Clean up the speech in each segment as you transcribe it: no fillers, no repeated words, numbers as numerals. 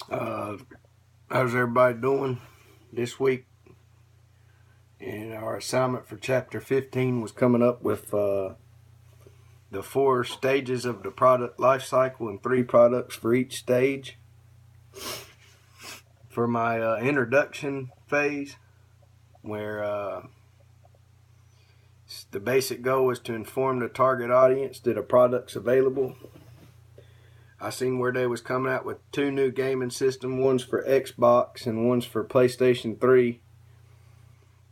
How's everybody doing this week? And our assignment for chapter 15 was coming up with the 4 stages of the product life cycle and 3 products for each stage. For my introduction phase, where the basic goal is to inform the target audience that a product's available. I seen where they was coming out with 2 new gaming systems, one's for Xbox and one's for PlayStation 3.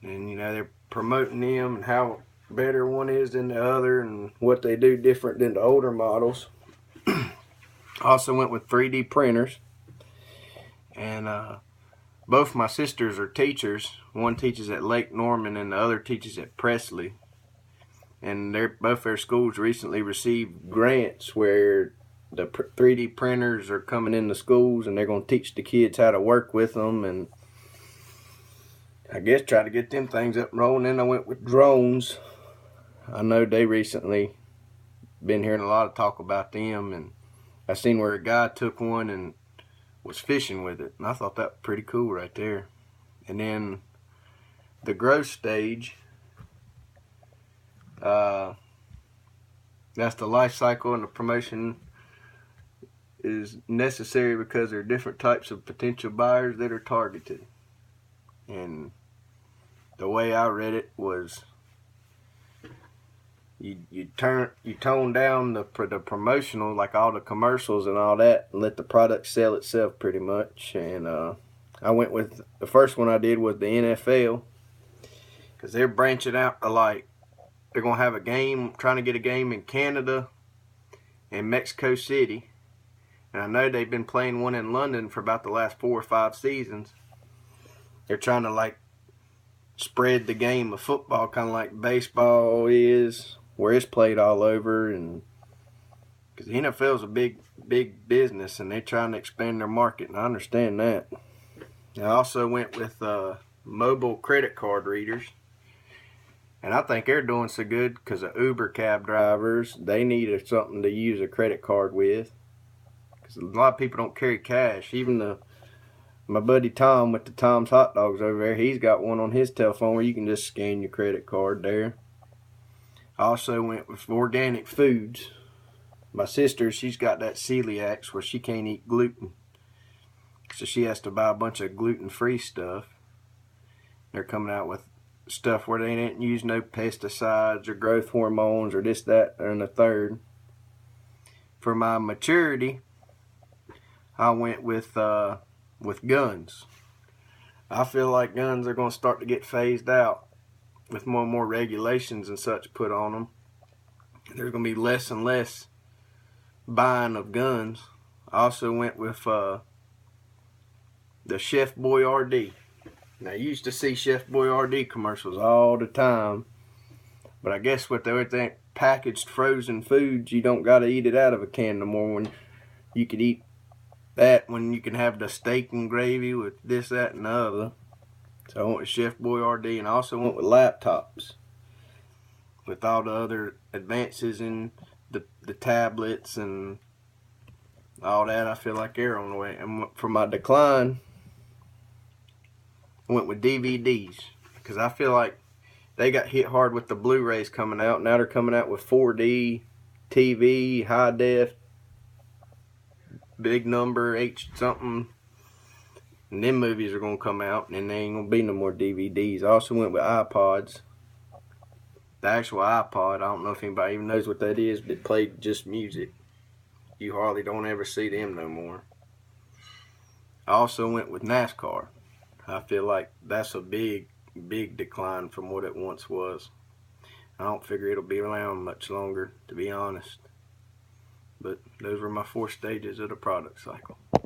And they're promoting them and how better one is than the other and what they do different than the older models. Also went with 3D printers. And both my sisters are teachers. One teaches at Lake Norman and the other teaches at Presley. And both their schools recently received grants where the 3D printers are coming into schools and they're going to teach the kids how to work with them and I guess try to get them things up and rolling. Then I went with drones. I know they recently been hearing a lot of talk about them, and I seen where a guy took one and was fishing with it, and I thought that was pretty cool right there. And then the growth stage, that's the life cycle, and the promotion is necessary because there are different types of potential buyers that are targeted. And the way I read it was you tone down the promotional, like all the commercials and all that, and let the product sell itself pretty much. And I went with the first one I did was the NFL, because they're branching out to they're gonna have a game, trying to get a game in Canada and Mexico City, and I know they've been playing one in London for about the last 4 or 5 seasons. They're trying to spread the game of football, kind of like baseball is, where it's played all over. And because the NFL is a big business, and they're trying to expand their market, and I understand that. I also went with mobile credit card readers, and I think they're doing so good because the Uber cab drivers, they needed something to use a credit card with, because a lot of people don't carry cash. Even my buddy Tom with the Tom's Hot Dogs over there, he's got one on his telephone where you can just scan your credit card there. I also went with organic foods. My sister, she's got that celiac where she can't eat gluten, so she has to buy a bunch of gluten-free stuff. They're coming out with stuff where they didn't use no pesticides or growth hormones or this, that, and the third. For my maturity, I went with guns. I feel like guns are going to start to get phased out with more and more regulations and such put on them. There's going to be less and less buying of guns. I also went with the Chef Boyardee. Now, you used to see Chef Boyardee commercials all the time, but I guess with everything packaged frozen foods, you don't got to eat it out of a can no more. When you could eat that, when you can have the steak and gravy with this, that, and the other. So I went with Chef Boyardee, and I also went with laptops. With all the other advances in the tablets and all that, I feel like they're on the way. And for my decline, I went with DVDs, because I feel like they got hit hard with the Blu-rays coming out. Now they're coming out with 4D, TV, high def, big number, H something, and them movies are going to come out, and there ain't going to be no more DVDs. I also went with iPods. The actual iPod, I don't know if anybody even knows what that is, but it played just music. You hardly don't ever see them no more. I also went with NASCAR. I feel like that's a big decline from what it once was. I don't figure it'll be around much longer, to be honest. But those were my 4 stages of the product cycle.